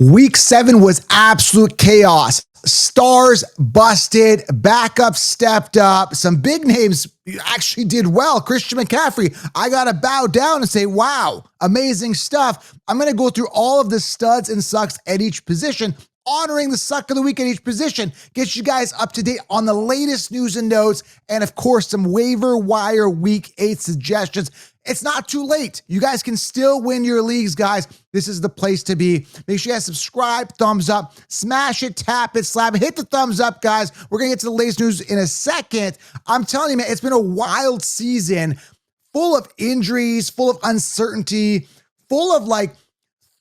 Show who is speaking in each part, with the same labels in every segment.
Speaker 1: Week 7 was absolute chaos. Stars busted, backup stepped up. Some big names actually did well. Christian McCaffrey, I got to bow down and say, wow, amazing stuff. I'm going to go through all of the studs and sucks at each position, honoring the suck of the week at each position, get you guys up to date on the latest news and notes, and of course, some waiver wire week 8 suggestions. It's not too late. You guys can still win your leagues, guys. This is the place to be. Make sure you guys subscribe, thumbs up, smash it, tap it, slap it, hit the thumbs up, guys. We're going to get to the latest news in a second. I'm telling you, man, it's been a wild season, full of injuries, full of uncertainty, full of like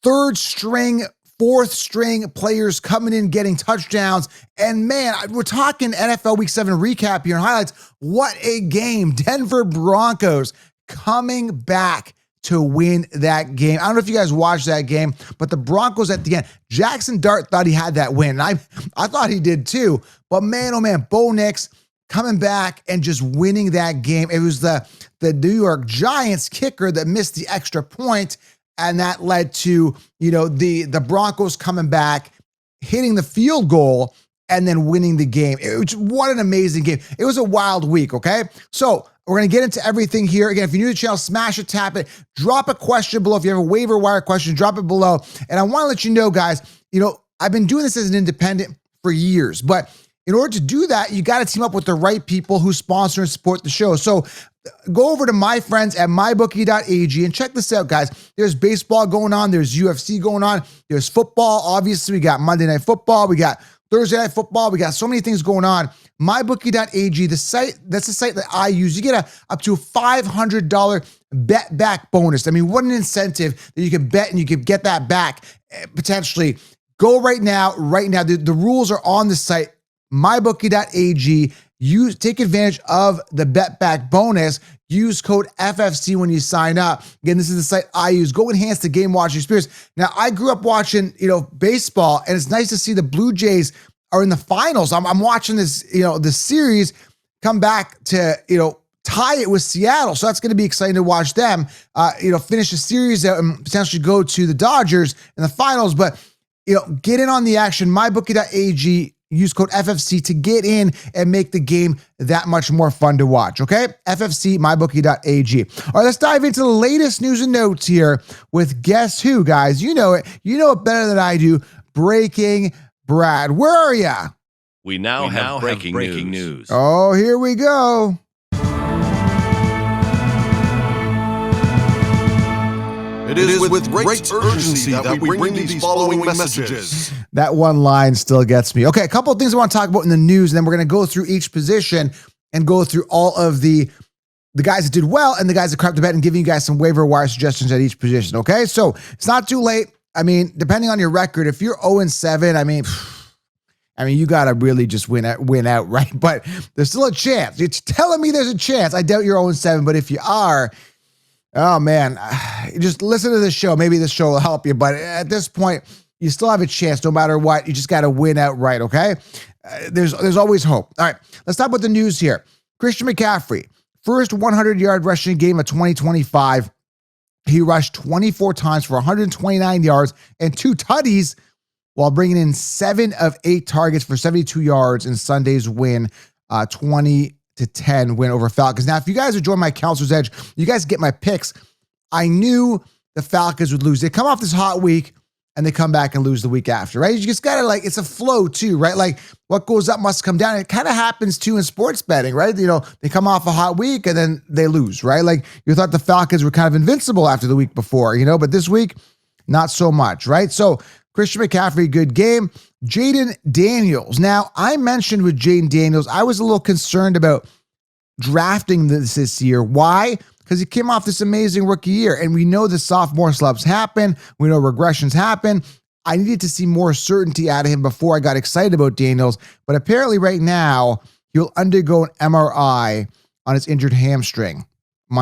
Speaker 1: third string, fourth string players coming in, getting touchdowns. And man, we're talking NFL Week 7 recap here and highlights. What a game. Denver Broncos coming back to win that game. I don't know if you guys watched that game, but the Broncos at the end, Jackson Dart thought he had that win. I thought he did too. But man, oh man, Bo Nix coming back and just winning that game. It was the New York Giants kicker that missed the extra point, and that led to, the Broncos coming back, hitting the field goal, and then winning the game. What an amazing game. It was a wild week, okay? So we're going to get into everything here. Again, if you're new to the channel, smash it, tap it, drop a question below. If you have a waiver wire question, drop it below. And I want to let you know, guys, I've been doing this as an independent for years, but in order to do that, you got to team up with the right people who sponsor and support the show. So go over to my friends at mybookie.ag and check this out, guys. There's baseball going on. There's UFC going on. There's football. Obviously, we got Monday Night Football. We got Thursday Night Football. We got so many things going on. MyBookie.ag, that's the site that I use. You get up to a $500 bet back bonus. I mean, what an incentive that you can bet and you can get that back potentially. Go right now. The rules are on the site, MyBookie.ag. Take advantage of the bet back bonus. Use code FFC when you sign up. Again, this is the site I use. Go enhance the game watching experience. Now, I grew up watching, baseball, and it's nice to see the Blue Jays are in the finals. I'm watching this, this series come back to, tie it with Seattle. So that's going to be exciting to watch them, finish the series out and potentially go to the Dodgers in the finals. But, get in on the action. MyBookie.ag. Use code FFC to get in and make the game that much more fun to watch, okay? FFC, mybookie.ag. All right, let's dive into the latest news and notes here with guess who, guys? You know it. You know it better than I do. Breaking Brad. Where are ya?
Speaker 2: We now have breaking news.
Speaker 1: Oh, here we go.
Speaker 3: It is with great urgency that we bring these following messages.
Speaker 1: That one line still gets me. Okay, a couple of things I want to talk about in the news, and then we're going to go through each position and go through all of the guys that did well and the guys that crapped the bet and giving you guys some waiver wire suggestions at each position, okay? So it's not too late. I mean, depending on your record, if you're 0-7, I mean, you got to really just win out, right? But there's still a chance. It's telling me there's a chance. I doubt you're 0-7, but if you are, oh man, just listen to this show. Maybe this show will help you. But at this point, you still have a chance no matter what. You just got to win outright, okay? There's always hope. All right, let's talk about the news here. Christian McCaffrey, first 100-yard rushing game of 2025. He rushed 24 times for 129 yards and 2 tutties while bringing in 7 of 8 targets for 72 yards in Sunday's win, 20-10 win over Falcons. Now, if you guys are joining my Counselor's Edge, you guys get my picks. I knew the Falcons would lose. They come off this hot week, and they come back and lose the week after, right? You just got to it's a flow too, right? Like what goes up must come down. It kind of happens too in sports betting, right? They come off a hot week and then they lose, right? Like you thought the Falcons were kind of invincible after the week before, but this week, not so much, right? So Christian McCaffrey, good game. Jaden Daniels. Now, I mentioned with Jaden Daniels, I was a little concerned about drafting this year. Why? Because he came off this amazing rookie year, and we know the sophomore slumps happen. We know regressions happen. I needed to see more certainty out of him before I got excited about Daniels, but apparently right now, he'll undergo an MRI on his injured hamstring.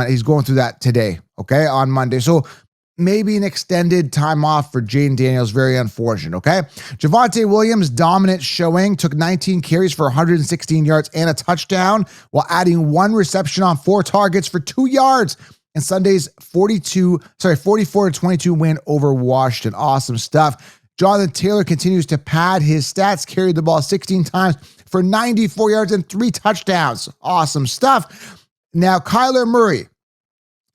Speaker 1: He's going through that today, okay, on Monday. So maybe an extended time off for Jaden Daniels. Very unfortunate, okay? Javonte Williams, dominant showing, took 19 carries for 116 yards and a touchdown while adding 1 reception on 4 targets for 2 yards in Sunday's 44-22 win over Washington. Awesome stuff. Jonathan Taylor continues to pad his stats, carried the ball 16 times for 94 yards and 3 touchdowns. Awesome stuff. Now, Kyler Murray.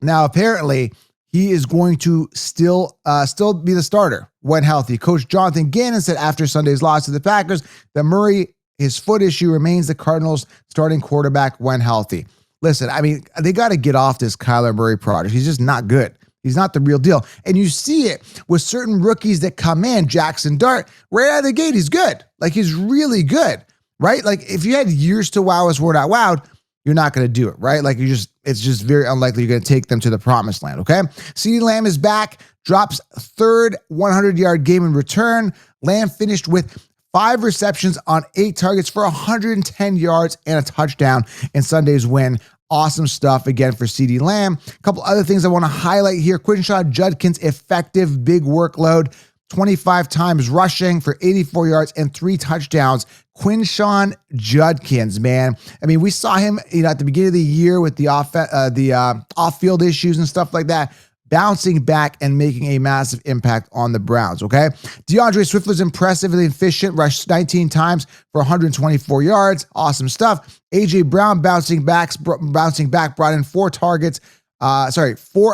Speaker 1: Now, apparently, he is going to still be the starter when healthy. Coach Jonathan Gannon said after Sunday's loss to the Packers that Murray, his foot issue, remains the Cardinals' starting quarterback when healthy. Listen, I mean, they got to get off this Kyler Murray project. He's just not good. He's not the real deal. And you see it with certain rookies that come in. Jackson Dart, right out of the gate, he's good. Like, he's really good, right? Like, if you had years to wow us, we're not wowed, you're not going to do it, right? Like, it's just very unlikely you're going to take them to the promised land, okay? CeeDee Lamb is back, drops third 100-yard game in return. Lamb finished with 5 receptions on 8 targets for 110 yards and a touchdown in Sunday's win. Awesome stuff again for CeeDee Lamb. A couple other things I want to highlight here. Quinshawn Judkins' effective big workload, 25 times rushing for 84 yards and 3 touchdowns. Quinshawn Judkins, man. I mean, we saw him, at the beginning of the year with the off-field issues and stuff like that, bouncing back and making a massive impact on the Browns, okay? DeAndre Swift was impressively efficient, rushed 19 times for 124 yards. Awesome stuff. A.J. Brown bouncing back, brought in 4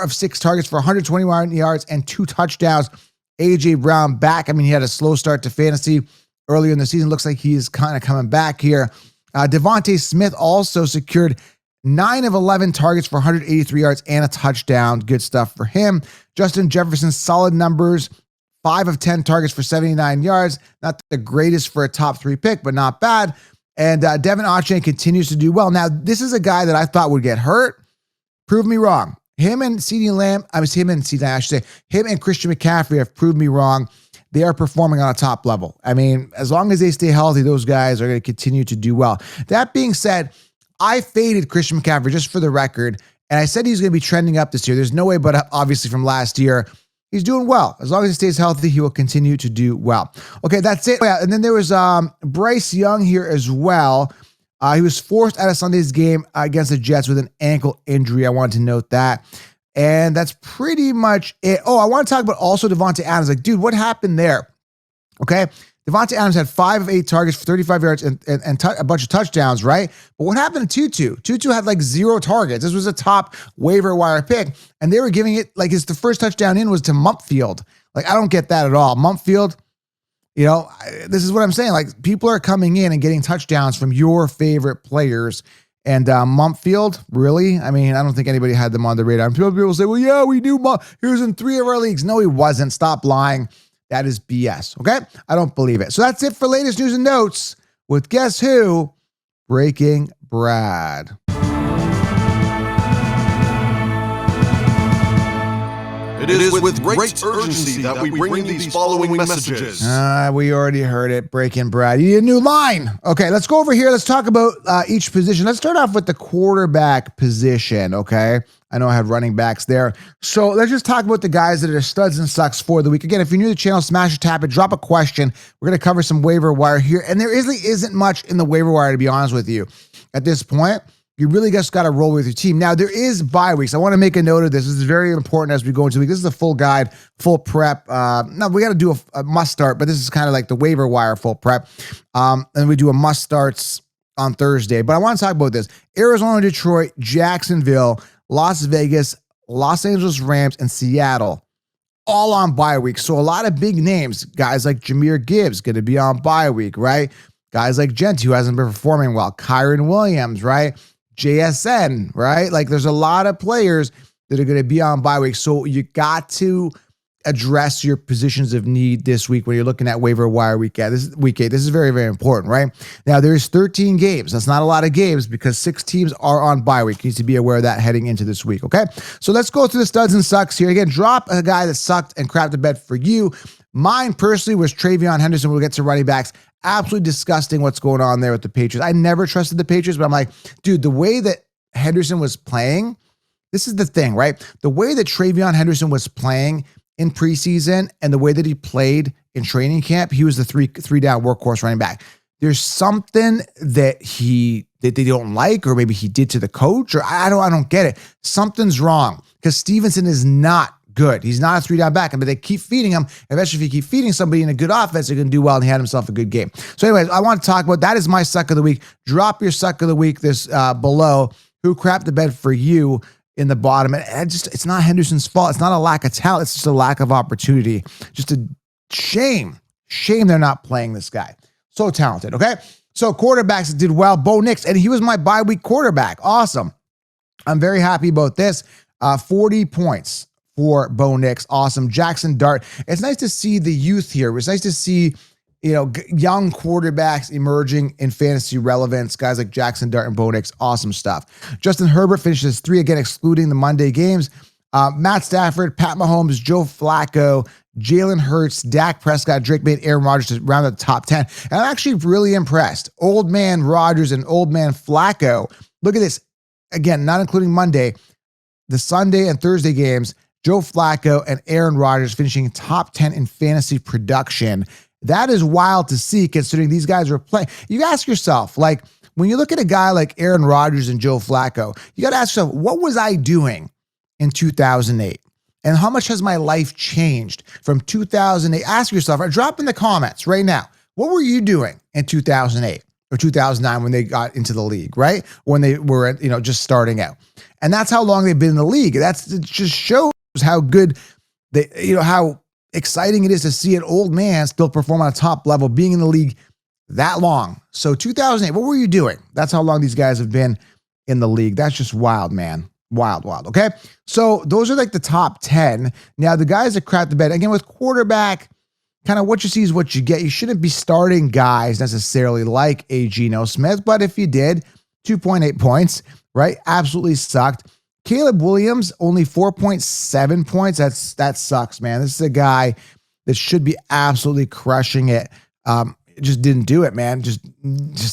Speaker 1: of 6 targets for 121 yards and 2 touchdowns. A.J. Brown back. I mean, he had a slow start to fantasy earlier in the season. Looks like he's kind of coming back here. Devontae Smith also secured 9 of 11 targets for 183 yards and a touchdown. Good stuff for him. Justin Jefferson, solid numbers. 5 of 10 targets for 79 yards. Not the greatest for a top 3 pick, but not bad. And Devin Achane continues to do well. Now, this is a guy that I thought would get hurt. Prove me wrong. Him and Christian McCaffrey have proved me wrong. They are performing on a top level. I mean, as long as they stay healthy, those guys are going to continue to do well. That being said, I faded Christian McCaffrey just for the record, and I said he's going to be trending up this year. There's no way but up, obviously, from last year. He's doing well. As long as he stays healthy, he will continue to do well. Okay, that's it. Yeah, and then there was Bryce Young here as well. He was forced out of Sunday's game against the Jets with an ankle injury. I wanted to note that. And that's pretty much it. Oh, I want to talk about also Devontae Adams. Like, dude, what happened there? Okay. Devontae Adams had 5 of 8 targets for 35 yards and a bunch of touchdowns, right? But what happened to Tutu? Tutu had like 0 targets. This was a top waiver wire pick. And they were giving it like the first touchdown in was to Mumpfield. Like, I don't get that at all. Mumpfield, this is what I'm saying. Like, people are coming in and getting touchdowns from your favorite players. And Mumpfield, really? I mean, I don't think anybody had them on the radar. People say, well, yeah, we do. He was in 3 of our leagues. No, he wasn't. Stop lying. That is BS, okay? I don't believe it. So that's it for latest news and notes with Guess Who? Breaking Brad.
Speaker 3: It is with great urgency that we bring these following messages.
Speaker 1: We already heard it. Breaking Brad. You need a new line. Okay, let's go over here. Let's talk about each position. Let's start off with the quarterback position, okay? I know I had running backs there. So let's just talk about the guys that are studs and sucks for the week. Again, if you're new to the channel, smash or tap it, drop a question. We're going to cover some waiver wire here. And there isn't much in the waiver wire, to be honest with you. At this point, you really just got to roll with your team. Now, there is bye weeks. I want to make a note of this. This is very important as we go into the week. This is a full guide, full prep. Now, we got to do a must start, but this is kind of like the waiver wire full prep. And we do a must starts on Thursday. But I want to talk about this. Arizona, Detroit, Jacksonville, Las Vegas, Los Angeles Rams, and Seattle, all on bye week. So a lot of big names, guys like Jahmyr Gibbs going to be on bye week, right? Guys like Gentry, who hasn't been performing well. Kyron Williams, right? JSN, right? Like, there's a lot of players that are going to be on bye week. So you got to address your positions of need this week when you're looking at waiver wire week 8. This is very, very important, right? Now, there's 13 games. That's not a lot of games because 6 teams are on bye week. You need to be aware of that heading into this week, okay? So let's go through the studs and sucks here. Again, drop a guy that sucked and crapped the bed for you. Mine personally was Travion Henderson. We'll get to running backs. Absolutely disgusting what's going on there with the Patriots. I never trusted the Patriots, but I'm like, dude, the way that Henderson was playing, this is the thing, right? The way that Travion Henderson was playing in preseason and the way that he played in training camp, he was the three down workhorse running back. There's something that they don't like, or maybe he did to the coach, or I don't get it. Something's wrong because Stevenson is not good. He's not a 3-down back, but they keep feeding him. Eventually, if you keep feeding somebody in a good offense, they're going to do well, and he had himself a good game. So anyways, I want to talk about, that is my suck of the week. Drop your suck of the week this below. Who crapped the bed for you in the bottom? And it's not Henderson's fault. It's not a lack of talent. It's just a lack of opportunity. Just a shame they're not playing this guy. So talented, okay? So quarterbacks did well. Bo Nix, and he was my bye week quarterback. Awesome. I'm very happy about this. 40 points for Bo Nix. Awesome. Jackson Dart. It's nice to see the youth here. It's nice to see, young quarterbacks emerging in fantasy relevance. Guys like Jackson Dart and Bo Nix. Awesome stuff. Justin Herbert finishes 3, again, excluding the Monday games. Matt Stafford, Pat Mahomes, Joe Flacco, Jalen Hurts, Dak Prescott, Drake May, Aaron Rodgers to round out the top 10. And I'm actually really impressed. Old man Rodgers and old man Flacco. Look at this. Again, not including Monday, the Sunday and Thursday games, Joe Flacco and Aaron Rodgers finishing top 10 in fantasy production. That is wild to see, considering these guys are playing. You ask yourself, like, when you look at a guy like Aaron Rodgers and Joe Flacco, you got to ask yourself, what was I doing in 2008? And how much has my life changed from 2008? Ask yourself, or drop in the comments right now, what were you doing in 2008 or 2009 when they got into the league, right? When they were, just starting out. And that's how long they've been in the league. It just shows how good they, how exciting it is to see an old man still perform on a top level, being in the league that long. So 2008, what were you doing? That's how long these guys have been in the league. That's just wild, man. Wild. Okay. So those are like the top 10. Now the guys that crap the bed, again, with quarterback, kind of what you see is what you get. You shouldn't be starting guys necessarily like a Geno Smith, but if you did, 2.8 points, right? Absolutely sucked. Caleb Williams, only 4.7 points. That sucks, man. This is a guy that should be absolutely crushing it. Just didn't do it, man. Just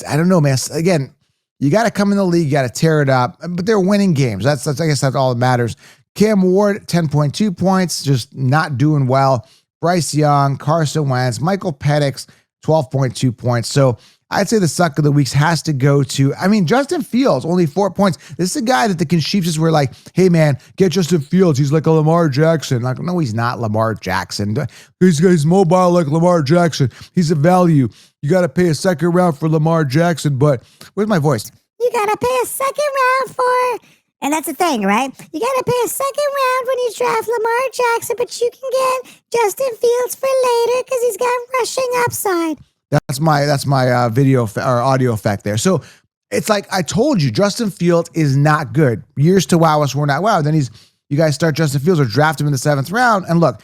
Speaker 1: I don't know, man. Again, you got to come in the league, you got to tear it up, but they're winning games. That's I guess that's all that matters. Cam Ward, 10.2 points, just not doing well. Bryce Young, Carson Wentz, Michael Penix, 12.2 points. So I'd say the suck of the weeks has to go to, Justin Fields, only 4 points. This is a guy that the Chiefs were like, hey man, get Justin Fields. He's like a Lamar Jackson. Like, no, he's not Lamar Jackson. He's mobile like Lamar Jackson. He's a value. You got to pay a second round for Lamar Jackson, but where's my voice?
Speaker 4: You got to pay a second round for, and that's the thing, right? You got to pay a second round when you draft Lamar Jackson, but you can get Justin Fields for later because he's got rushing upside.
Speaker 1: That's my video or audio effect there. So it's like I told you, Justin Fields is not good. Years to wow us, we're not wow. Then you guys start Justin Fields or draft him in the 7th round, and look,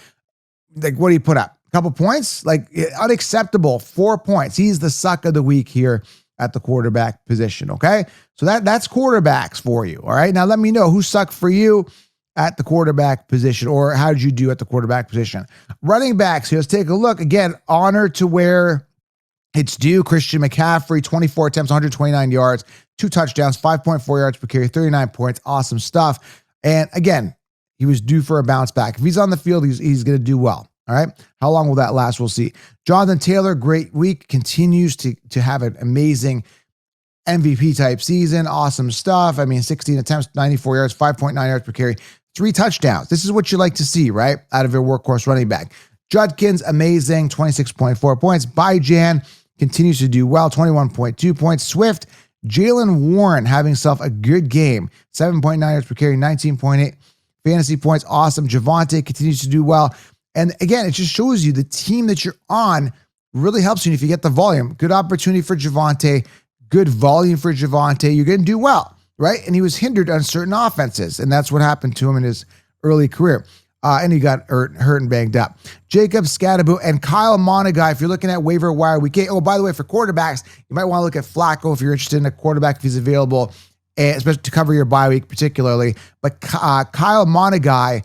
Speaker 1: like what do you put up? A couple points? Like unacceptable. 4 points. He's the suck of the week here at the quarterback position. Okay, so that's quarterbacks for you. All right, now let me know who sucked for you at the quarterback position, or how did you do at the quarterback position? Running backs. Here, let's take a look again. Honor to where it's due. Christian McCaffrey, 24 attempts, 129 yards, 2 touchdowns, 5.4 yards per carry, 39 points. Awesome stuff. And again, he was due for a bounce back. If he's on the field, he's going to do well. All right. How long will that last? We'll see. Jonathan Taylor, great week, continues to have an amazing MVP type season. Awesome stuff. 16 attempts, 94 yards, 5.9 yards per carry, 3 touchdowns. This is what you like to see, right? Out of your workhorse running back. Judkins, amazing, 26.4 points. Byjan continues to do well, 21.2 points. Swift, Jalen Warren having himself a good game, 7.9 yards per carry, 19.8 fantasy points. Awesome. Javonte continues to do well. And again, it just shows you the team that you're on really helps you if you get the volume. Good opportunity for Javonte, good volume for Javonte. You're going to do well, right? And he was hindered on certain offenses, and that's what happened to him in his early career. And he got hurt and banged up. Jacob Scadaboo and Kyle Monaghan, if you're looking at waiver wire week 8. Oh, by the way, for quarterbacks, you might want to look at Flacco if you're interested in a quarterback, if he's available, and especially to cover your bye week particularly. But Kyle Monaghan,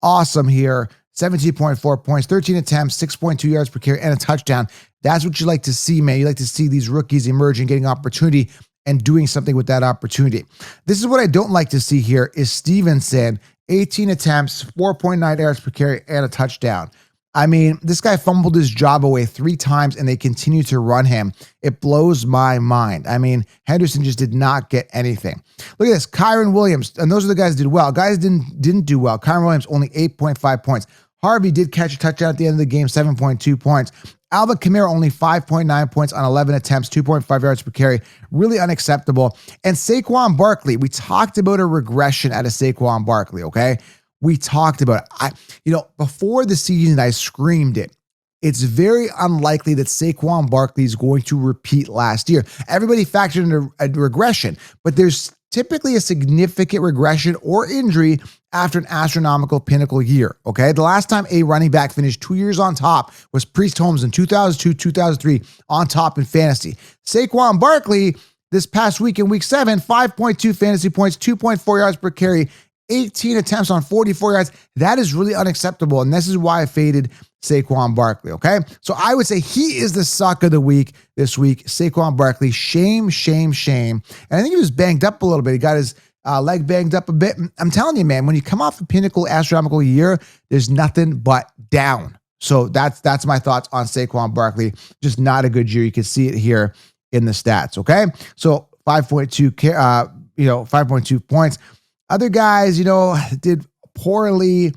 Speaker 1: awesome here. 17.4 points, 13 attempts, 6.2 yards per carry, and a touchdown. That's what you like to see, man. You like to see these rookies emerging, getting opportunity, and doing something with that opportunity. This is what I don't like to see here is Stevenson, 18 attempts, 4.9 yards per carry, and a touchdown. I mean, this guy fumbled his job away 3 times and they continue to run him. It blows my mind. I mean, Henderson just did not get anything. Look at this, Kyron Williams, and those are the guys that did well. Guys didn't do well. Kyron Williams only 8.5 points. Harvey did catch a touchdown at the end of the game, 7.2 points. Alvin Kamara only 5.9 points on 11 attempts, 2.5 yards per carry. Really unacceptable. And Saquon Barkley, we talked about a regression out of Saquon Barkley, okay? We talked about it. Before the season, I screamed it. It's very unlikely that Saquon Barkley is going to repeat last year. Everybody factored in a regression, but there's typically a significant regression or injury after an astronomical pinnacle year, okay? The last time a running back finished 2 years on top was Priest Holmes in 2002, 2003, on top in fantasy. Saquon Barkley, this past week in week 7, 5.2 fantasy points, 2.4 yards per carry, 18 attempts on 44 yards. That is really unacceptable, and this is why I faded Saquon Barkley, okay? So I would say he is the suck of the week this week, Saquon Barkley. Shame, shame, shame. And I think he was banged up a little bit. He got his leg banged up a bit. I'm telling you, man, when you come off a pinnacle astronomical year, there's nothing but down. So that's my thoughts on Saquon Barkley. Just not a good year. You can see it here in the stats, okay? So 5.2 points. Other guys, did poorly.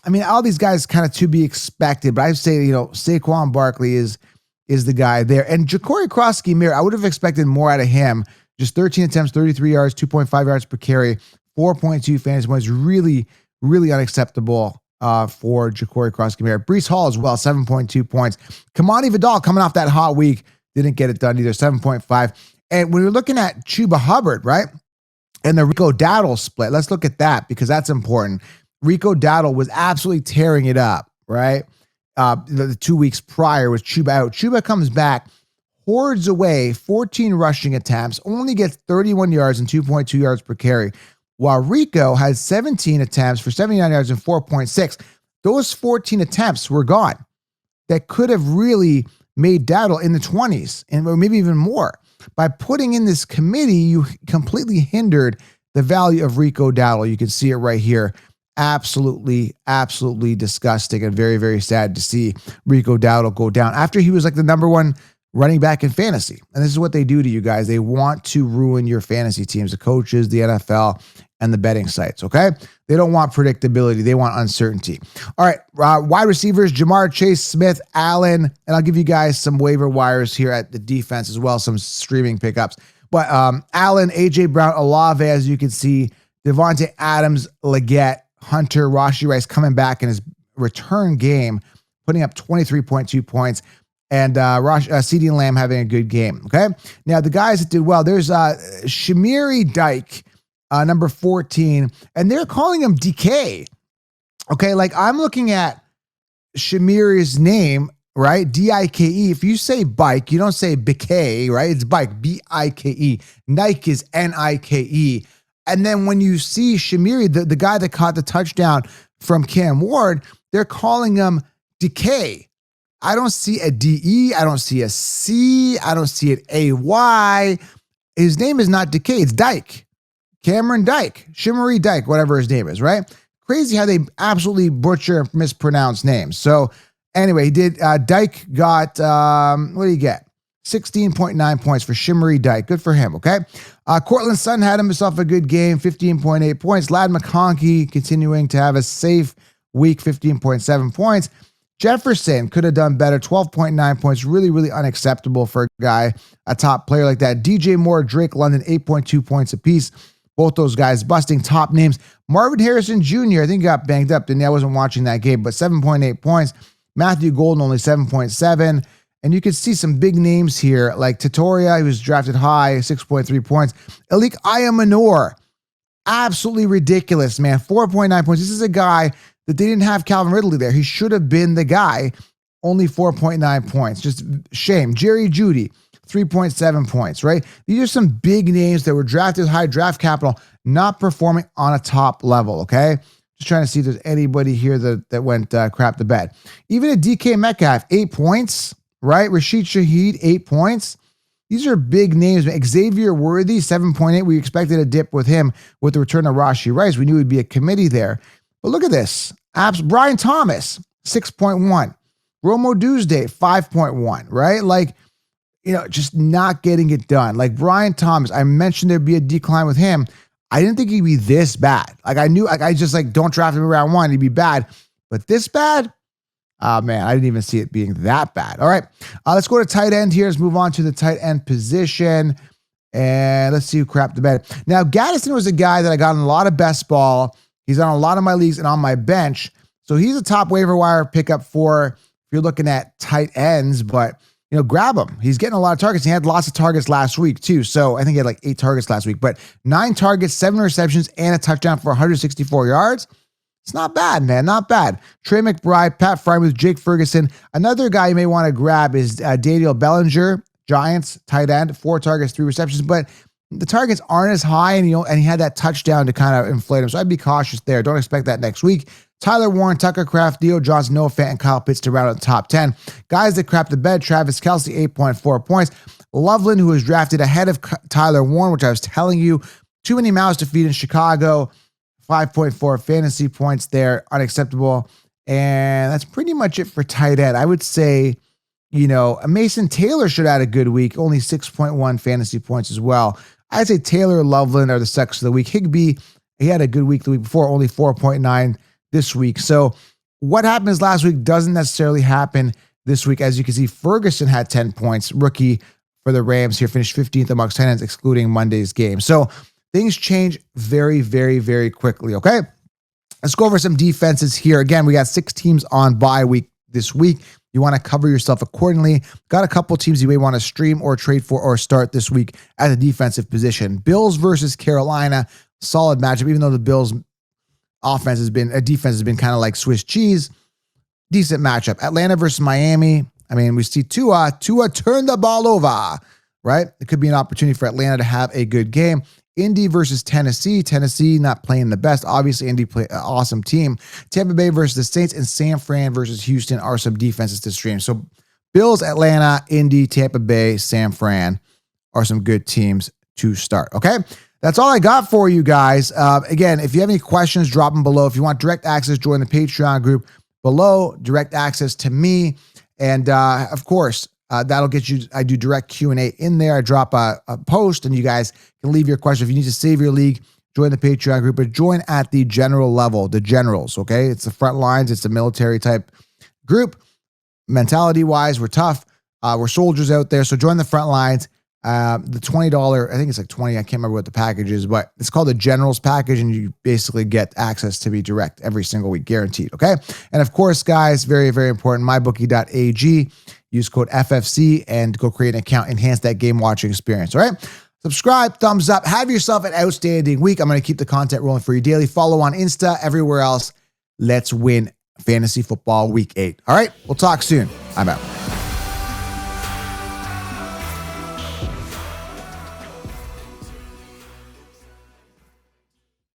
Speaker 1: I mean, all these guys kind of to be expected, but I'd say, Saquon Barkley is the guy there. And Ja'Cory Cross-Schemir, I would have expected more out of him. Just 13 attempts, 33 yards, 2.5 yards per carry, 4.2 fantasy points. Really, really unacceptable for Ja'Cory Cross-Schemir. Breece Hall as well, 7.2 points. Kamani Vidal coming off that hot week, didn't get it done either, 7.5. And when you're looking at Chuba Hubbard, right? And the Rico Dowdle split. Let's look at that because that's important. Rico Dowdle was absolutely tearing it up, right? The 2 weeks prior was Chuba out. Chuba comes back, hoards away 14 rushing attempts, only gets 31 yards and 2.2 yards per carry, while Rico has 17 attempts for 79 yards and 4.6. Those 14 attempts were gone. That could have really made Dowdle in the 20s and maybe even more. By putting in this committee, you completely hindered the value of Rico Dowdle. You can see it right here. Absolutely, absolutely disgusting and very, very sad to see Rico Dowdle go down after he was like the number one running back in fantasy. And this is what they do to you guys. They want to ruin your fantasy teams, the coaches, the NFL, and the betting sites, okay? They don't want predictability. They want uncertainty. All right, wide receivers, Jamar Chase, Smith, Allen, and I'll give you guys some waiver wires here at the defense as well, some streaming pickups. But Allen, A.J. Brown, Olave, as you can see, Devontae Adams, Leggett, Hunter, Rashee Rice coming back in his return game, putting up 23.2 points, and CeeDee Lamb having a good game, okay? Now, the guys that did well, there's Shamiri Dyke, number 14, and they're calling him DK. Okay, like I'm looking at Shamiri's name, right? D-I-K-E. If you say bike, you don't say BK, right? It's bike, B-I-K-E. Nike is N-I-K-E. And then when you see Shamiri, the guy that caught the touchdown from Cam Ward, they're calling him DK. I don't see a D-E. I don't see a C. I don't see an A-Y. His name is not DK. It's Dyke. Cameron Dyke, Shimmery Dyke, whatever his name is, right? Crazy how they absolutely butcher and mispronounce names. So anyway, Dyke got, what do you get? 16.9 points for Shimmery Dyke. Good for him, okay? Cortland Sutton had himself a good game, 15.8 points. Ladd McConkey continuing to have a safe week, 15.7 points. Jefferson could have done better, 12.9 points. Really, really unacceptable for a guy, a top player like that. DJ Moore, Drake London, 8.2 points apiece. Both those guys busting top names. Marvin Harrison Jr., I think got banged up, I wasn't watching that game, but 7.8 points. Matthew Golden only 7.7. And you can see some big names here, like Tatoria, he was drafted high, 6.3 points. Alik Ayamanor, absolutely ridiculous, man, 4.9 points. This is a guy that they didn't have Calvin Ridley there. He should have been the guy, only 4.9 points. Just shame. Jerry Jeudy, 3.7 points, right? These are some big names that were drafted high draft capital, not performing on a top level, okay? Just trying to see if there's anybody here that went crap the bed. Even a DK Metcalf, 8 points, right? Rashid Shaheed, 8 points. These are big names. Xavier Worthy, 7.8. We expected a dip with him with the return of Rashee Rice. We knew it'd be a committee there. But look at this. Brian Thomas, 6.1. Romo Tuesday, 5.1, right? Like, just not getting it done. Like Brian Thomas, I mentioned there'd be a decline with him. I didn't think he'd be this bad. Like I knew, I just don't draft him in round 1. He'd be bad. But this bad? Man, I didn't even see it being that bad. All right, let's go to tight end here. Let's move on to the tight end position. And let's see who crapped the bed. Now, Gaddison was a guy that I got in a lot of best ball. He's on a lot of my leagues and on my bench. So he's a top waiver wire pickup for if you're looking at tight ends, but grab him. He's getting a lot of targets. He had lots of targets last week too. So I think he had 8 targets last week, but 9 targets, 7 receptions, and a touchdown for 164 yards. It's not bad, man. Not bad. Trey McBride, Pat Frymuth, Jake Ferguson. Another guy you may want to grab is Daniel Bellinger, Giants, tight end, 4 targets, 3 receptions, but the targets aren't as high, and he had that touchdown to kind of inflate him. So I'd be cautious there. Don't expect that next week. Tyler Warren, Tucker Kraft, Theo Johnson, Noah Fant, and Kyle Pitts to round out the top 10. Guys that crap the bed, Travis Kelce, 8.4 points. Loveland, who was drafted ahead of Tyler Warren, which I was telling you, too many mouths to feed in Chicago, 5.4 fantasy points there, unacceptable. And that's pretty much it for tight end. I would say, Mason Taylor should have had a good week, only 6.1 fantasy points as well. I'd say Taylor and Loveland are the sucks of the week. Higbee, he had a good week the week before, only 4.9 this week. So what happens last week doesn't necessarily happen this week. As you can see, Ferguson had 10 points, rookie for the Rams here, finished 15th amongst tight ends, excluding Monday's game. So things change very, very, very quickly, okay? Let's go over some defenses here. Again, we got 6 teams on bye week this week. You want to cover yourself accordingly. Got a couple teams you may want to stream or trade for or start this week at the defensive position. Bills versus Carolina, solid matchup, even though the Bills defense has been kind of like Swiss cheese. Decent matchup. Atlanta versus Miami. I mean, we see Tua turn the ball over, right? It could be an opportunity for Atlanta to have a good game. Indy versus Tennessee. Tennessee not playing the best. Obviously, Indy play an awesome team. Tampa Bay versus the Saints, and San Fran versus Houston are some defenses to stream. So Bills, Atlanta, Indy, Tampa Bay, San Fran are some good teams to start. Okay? That's all I got for you guys. Again, if you have any questions, drop them below. If you want direct access, join the Patreon group below. Direct access to me. And of course, that'll get you, I do direct Q&A in there. I drop a post and you guys can leave your question. If you need to save your league, join the Patreon group, but join at the general level, the generals, okay? It's the Frontlines. It's a military type group. Mentality-wise, we're tough. We're soldiers out there, so join the Frontlines. The $20, I think it's like 20, I can't remember what the package is, but it's called the Generals package, and you basically get access to be direct every single week, guaranteed, okay? And of course, guys, very, very important, mybookie.ag. Use code FFC and go create an account, enhance that game watching experience, all right? Subscribe, thumbs up, have yourself an outstanding week. I'm going to keep the content rolling for you daily. Follow on Insta, everywhere else. Let's win fantasy football week 8. All right, we'll talk soon. I'm out.